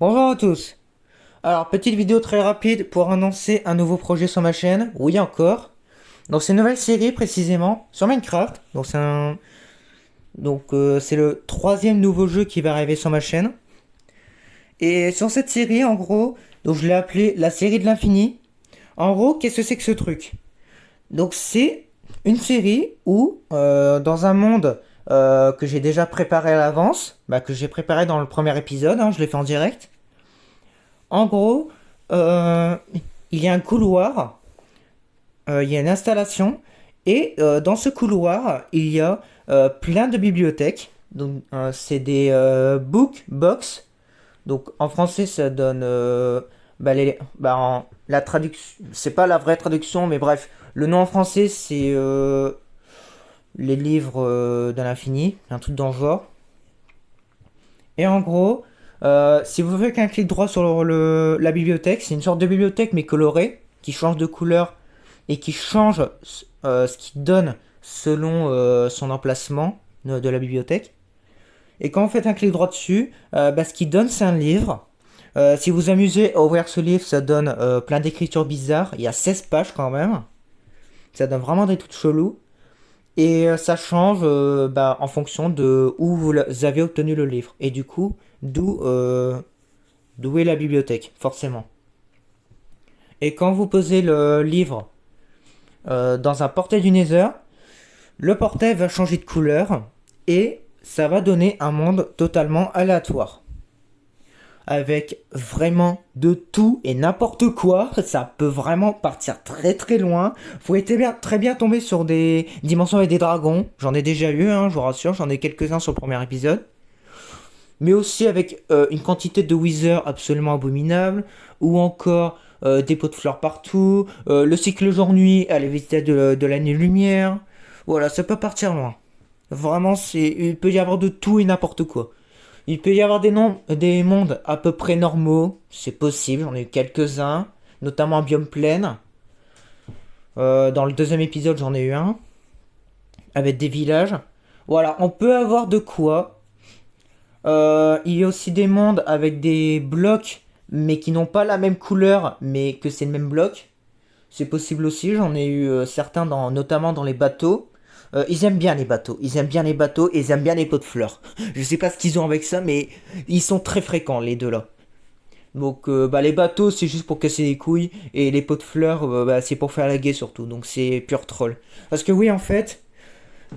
Bonjour à tous. Alors, petite vidéo très rapide pour annoncer un nouveau projet sur ma chaîne. Oui, encore. Donc, c'est une nouvelle série précisément sur Minecraft. C'est le troisième nouveau jeu qui va arriver sur ma chaîne. Et sur cette série, en gros, donc je l'ai appelé la série de l'infini. En gros, qu'est-ce que c'est que ce truc? Donc, c'est une série où, dans un monde que j'ai déjà préparé à l'avance, que j'ai préparé dans le premier épisode, je l'ai fait en direct. En gros, euh, il y a un couloir, il y a une installation, et dans ce couloir, il y a plein de bibliothèques. Donc, c'est des book box. Donc, en français, ça donne la traduction. C'est pas la vraie traduction, mais bref, le nom en français, c'est les livres de l'infini, un truc dans le genre. Et en gros, si vous faites un clic droit sur la bibliothèque, c'est une sorte de bibliothèque mais colorée, qui change de couleur et qui change ce qu'il donne selon son emplacement de la bibliothèque. Et quand vous faites un clic droit dessus, ce qu'il donne c'est un livre. Si vous amusez à ouvrir ce livre, ça donne plein d'écritures bizarres. Il y a 16 pages quand même. Ça donne vraiment des trucs chelous. Et ça change en fonction de où vous avez obtenu le livre. Et du coup, d'où est la bibliothèque, forcément. Et quand vous posez le livre dans un portail du Nether, le portail va changer de couleur et ça va donner un monde totalement aléatoire. Avec vraiment de tout et n'importe quoi, ça peut vraiment partir très très loin. Vous pouvez très bien tomber sur des dimensions avec des dragons. J'en ai déjà eu, je vous rassure, j'en ai quelques-uns sur le premier épisode. Mais aussi avec une quantité de wither absolument abominable, ou encore des pots de fleurs partout, le cycle jour-nuit à la vitesse de la nuit-lumière. Voilà, ça peut partir loin. Vraiment, il peut y avoir de tout et n'importe quoi. Il peut y avoir des mondes à peu près normaux, c'est possible, j'en ai eu quelques-uns, notamment un biome plein. Dans le deuxième épisode, j'en ai eu un, avec des villages. Voilà, on peut avoir de quoi. Il y a aussi des mondes avec des blocs, mais qui n'ont pas la même couleur, mais que c'est le même bloc. C'est possible aussi, j'en ai eu certains, notamment dans les bateaux. Ils aiment bien les bateaux, ils aiment bien les bateaux et ils aiment bien les pots de fleurs. Je sais pas ce qu'ils ont avec ça, mais ils sont très fréquents les deux là. Donc les bateaux c'est juste pour casser les couilles et les pots de fleurs c'est pour faire la gueule surtout. Donc c'est pur troll. Parce que oui en fait,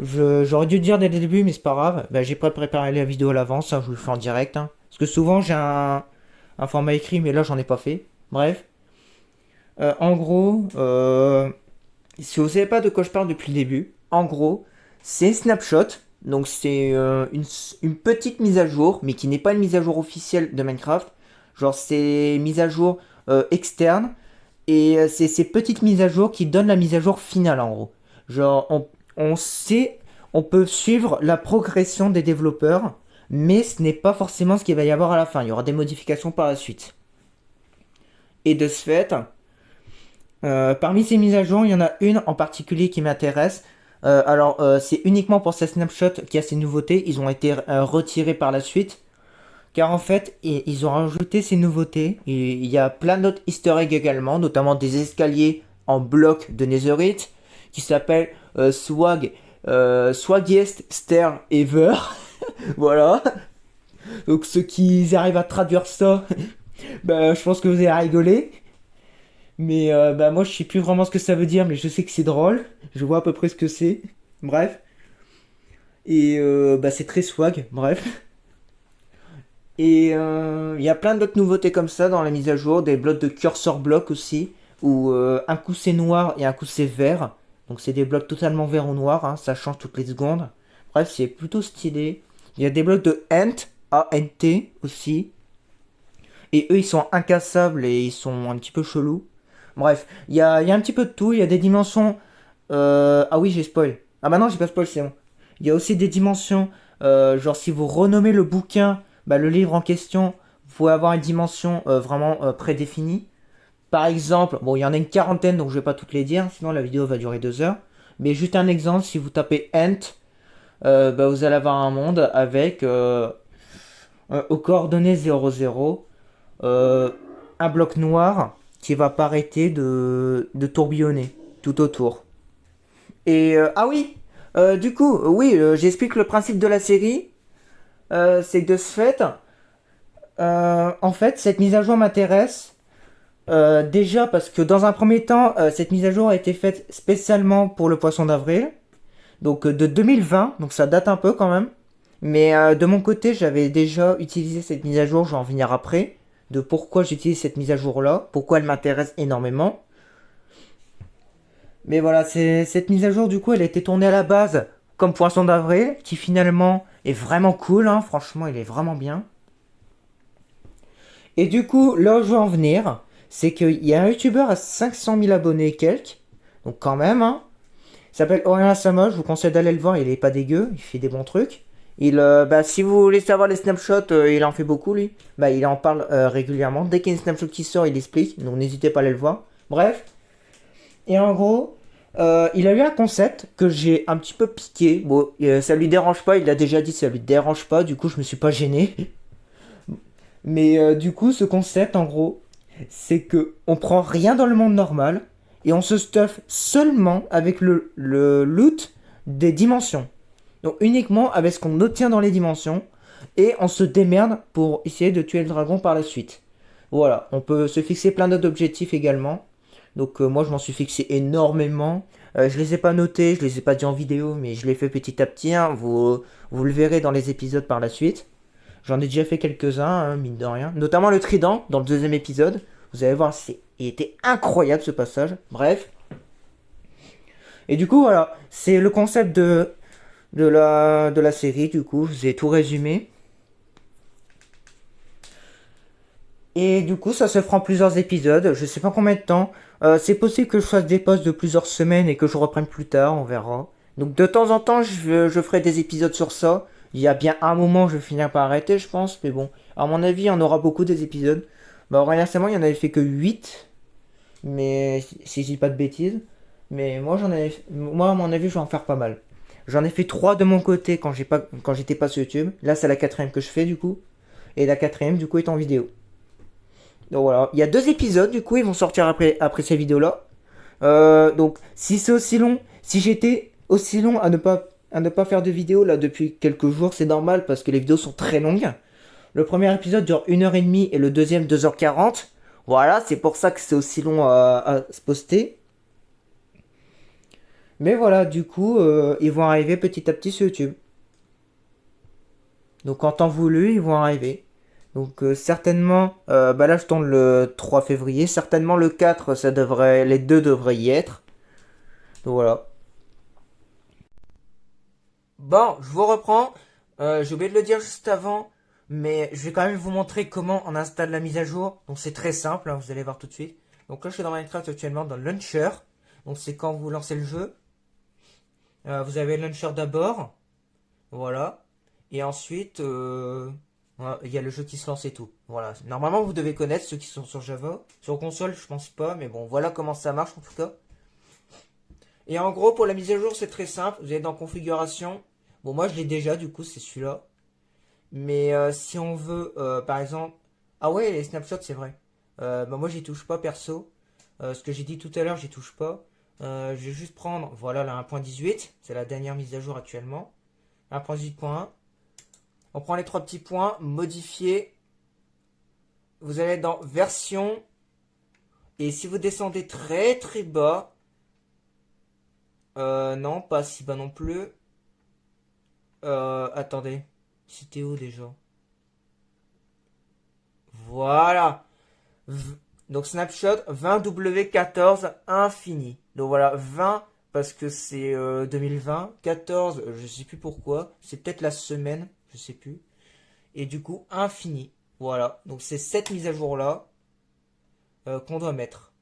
j'aurais dû le dire dès le début mais c'est pas grave. J'ai pas préparé la vidéo à l'avance, je vous le fais en direct. Parce que souvent j'ai un format écrit mais là j'en ai pas fait. Bref. En gros, si vous savez pas de quoi je parle depuis le début, en gros, c'est Snapshot. Donc c'est une petite mise à jour, mais qui n'est pas une mise à jour officielle de Minecraft. Genre c'est une mise à jour externe. Et c'est ces petites mises à jour qui donnent la mise à jour finale en gros. Genre on sait, on peut suivre la progression des développeurs, mais ce n'est pas forcément ce qu'il va y avoir à la fin. Il y aura des modifications par la suite. Et de ce fait, parmi ces mises à jour, il y en a une en particulier qui m'intéresse. C'est uniquement pour ces snapshots qu'il y a ces nouveautés. Ils ont été retirés par la suite. Car en fait, ils ont rajouté ces nouveautés. Il y a plein d'autres easter eggs également, notamment des escaliers en bloc de netherite qui s'appellent Swaggiest Stair Ever. Voilà. Donc ceux qui arrivent à traduire ça, je pense que vous allez rigoler. Mais moi je sais plus vraiment ce que ça veut dire, mais je sais que c'est drôle. Je vois à peu près ce que c'est. Bref. Et c'est très swag, bref. Et il y a plein d'autres nouveautés comme ça dans la mise à jour. Des blocs de cursor block aussi. Où un coup c'est noir et un coup c'est vert. Donc c'est des blocs totalement verts ou noirs. Ça change toutes les secondes. Bref, c'est plutôt stylé. Il y a des blocs de Ant, A-N-T aussi. Et eux ils sont incassables et ils sont un petit peu chelous. Bref, il y a un petit peu de tout. Il y a des dimensions. Ah oui, j'ai spoil. Ah bah non, j'ai pas spoil, c'est bon. Il y a aussi des dimensions. Genre, si vous renommez le bouquin, le livre en question, vous pouvez avoir une dimension vraiment prédéfinie. Par exemple, bon, il y en a une quarantaine, donc je vais pas toutes les dire, sinon la vidéo va durer 2 heures. Mais juste un exemple, si vous tapez Ant, vous allez avoir un monde avec aux coordonnées 00. euh, un bloc noir qui va pas arrêter de tourbillonner tout autour. Et ah oui, du coup, oui, j'explique le principe de la série. C'est que de ce fait, en fait, cette mise à jour m'intéresse. Déjà parce que dans un premier temps, cette mise à jour a été faite spécialement pour le poisson d'avril, donc de 2020, donc ça date un peu quand même. Mais de mon côté, j'avais déjà utilisé cette mise à jour, je vais en venir après, de pourquoi j'utilise cette mise à jour là, pourquoi elle m'intéresse énormément. Mais voilà, cette mise à jour du coup, elle a été tournée à la base comme poisson d'avril, qui finalement est vraiment cool, hein, franchement, il est vraiment bien. Et du coup, là où je veux en venir, c'est qu'il y a un youtubeur à 500 000 abonnés et quelques. Donc quand même, hein. Il s'appelle Aurélien Sama, je vous conseille d'aller le voir, il est pas dégueu, il fait des bons trucs. Si vous voulez savoir les snapshots, il en fait beaucoup lui. Bah, il en parle régulièrement. Dès qu'il y a une snapshot qui sort, il explique. Donc n'hésitez pas à aller le voir. Bref. Et en gros, il a eu un concept que j'ai un petit peu piqué. Bon, ça lui dérange pas, il a déjà dit ça lui dérange pas, du coup je me suis pas gêné. Mais du coup, ce concept, en gros, c'est que on prend rien dans le monde normal et on se stuff seulement avec le loot des dimensions. Donc uniquement avec ce qu'on obtient dans les dimensions et on se démerde pour essayer de tuer le dragon par la suite. Voilà, on peut se fixer plein d'autres objectifs également. Donc moi je m'en suis fixé énormément. Je les ai pas notés, je les ai pas dit en vidéo, mais je les fais petit à petit, hein. Vous le verrez dans les épisodes par la suite. J'en ai déjà fait quelques-uns, hein, mine de rien. Notamment le trident, dans le deuxième épisode. Vous allez voir, il était incroyable ce passage. Bref. Et du coup, voilà. C'est le concept de la série, du coup. Je vous ai tout résumé. Et du coup, ça se fera en plusieurs épisodes. Je sais pas combien de temps. C'est possible que je fasse des pauses de plusieurs semaines et que je reprenne plus tard. On verra. Donc de temps en temps, je ferai des épisodes sur ça. Il y a bien un moment où je vais finir par arrêter, je pense. Mais bon, à mon avis, il y en aura beaucoup des épisodes. Bah, récemment, il y en avait fait que 8. Mais si je dis pas de bêtises. Mais moi, à mon avis, je vais en faire pas mal. J'en ai fait 3 de mon côté quand j'étais pas sur YouTube. Là, c'est la quatrième que je fais, du coup. Et la quatrième, du coup, est en vidéo. Donc voilà, il y a 2 épisodes, du coup, ils vont sortir après ces vidéos-là. Donc, si c'est aussi long, si j'étais aussi long à ne pas faire de vidéo là depuis quelques jours, c'est normal parce que les vidéos sont très longues. Le premier épisode dure 1h30 et le deuxième 2h40. Voilà, c'est pour ça que c'est aussi long à se poster. Mais voilà, du coup, ils vont arriver petit à petit sur YouTube. Donc en temps voulu, ils vont arriver. Donc certainement, bah là je tourne le 3 février. Certainement le 4, les deux devraient y être. Donc voilà. Bon, je vous reprends. J'ai oublié de le dire juste avant, mais je vais quand même vous montrer comment on installe la mise à jour. Donc c'est très simple, hein, vous allez voir tout de suite. Donc là je suis dans Minecraft actuellement dans le launcher. Donc c'est quand vous lancez le jeu. Vous avez le launcher d'abord. Voilà. Et ensuite, voilà, il y a le jeu qui se lance et tout. Voilà. Normalement, vous devez connaître ceux qui sont sur Java. Sur console, je pense pas, mais bon, voilà comment ça marche en tout cas. Et en gros, pour la mise à jour, c'est très simple. Vous êtes dans configuration. Bon, moi, je l'ai déjà, du coup, c'est celui-là. Mais si on veut, par exemple... Ah ouais, les snapshots, c'est vrai. Bah, moi, j'y touche pas, perso. Ce que j'ai dit tout à l'heure, j'y touche pas. Je vais juste prendre, voilà, la 1.18. C'est la dernière mise à jour actuellement. 1.18.1. On prend les 3 petits points, modifier. Vous allez dans version. Et si vous descendez très très bas. Non, pas si bas non plus. Attendez. C'était où déjà? Voilà. Donc snapshot 20W14 infini. Donc voilà, 20 parce que c'est 2020. 14, je sais plus pourquoi. C'est peut-être la semaine, je sais plus. Et du coup, infini. Voilà. Donc c'est cette mise à jour là qu'on doit mettre.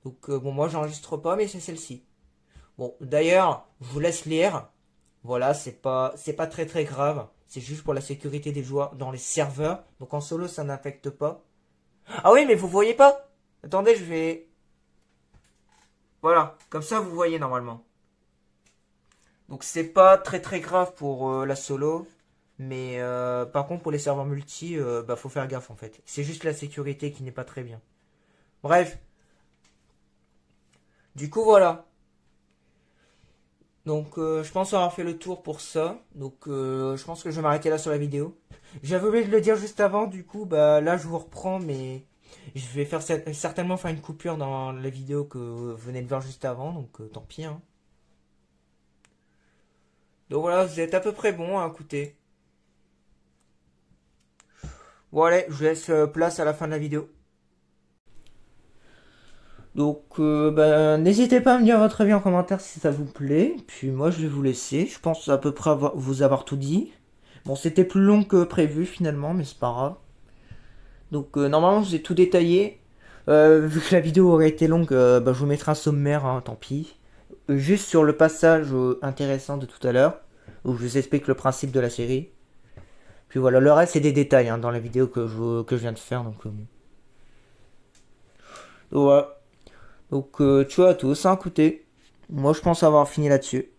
Donc bon, moi j'enregistre pas, mais c'est celle-ci. Bon, d'ailleurs, je vous laisse lire. Voilà, c'est pas très très grave. C'est juste pour la sécurité des joueurs dans les serveurs. Donc en solo, ça n'affecte pas. Ah oui, mais vous voyez pas? Attendez, je vais... Voilà, comme ça vous voyez normalement. Donc c'est pas très très grave pour la solo. Mais par contre, pour les serveurs multi, bah faut faire gaffe en fait. C'est juste la sécurité qui n'est pas très bien. Bref, du coup voilà. Donc je pense avoir fait le tour pour ça. Donc je pense que je vais m'arrêter là sur la vidéo. J'avais oublié de le dire juste avant, du coup bah là je vous reprends, mais je vais faire certainement faire une coupure dans la vidéo que vous venez de voir juste avant, donc tant pis, hein. Donc voilà, vous êtes à peu près bon à écouter. Bon allez, je vous laisse place à la fin de la vidéo. Donc bah, n'hésitez pas à me dire votre avis en commentaire si ça vous plaît. Puis moi je vais vous laisser. Je pense à peu près vous avoir tout dit. Bon, c'était plus long que prévu finalement, mais c'est pas grave. Donc normalement je vous ai tout détaillé. Vu que la vidéo aurait été longue, bah, je vous mettrai un sommaire, hein, tant pis. Juste sur le passage intéressant de tout à l'heure, où je vous explique le principe de la série. Puis voilà, le reste c'est des détails, hein, dans la vidéo que je viens de faire. Donc, bon. Donc voilà. Donc tu vois à tous, hein, écoutez. Moi je pense avoir fini là-dessus.